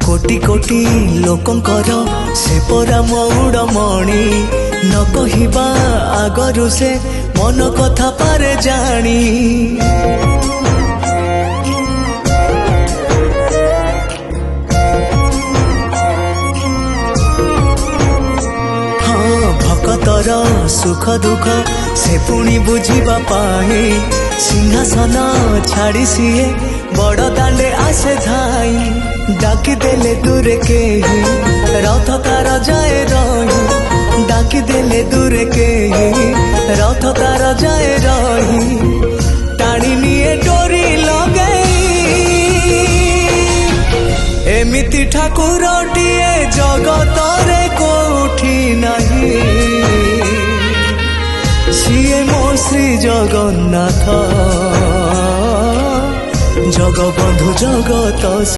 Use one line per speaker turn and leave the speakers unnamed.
कोटि कोटि लोकंकर से परा मौड़मणि न कहिबा आगरु से मन कथा पारे जानी। भक्तर सुख दुख से पुणी बुझिबा पाई सिंहासन छाड़ी सीए बड़ दांडे आसे धाई। डाकी देले दूर के ही रथ तार जाए रही। डाकी देले दूर के ही रथ तार जाए रही। टाणी निए डोरी लगई एमिति ठाकुरटिए जगतरे कोठी नहीं। सिए मो श्री जगन्नाथ जगबंधु जगत।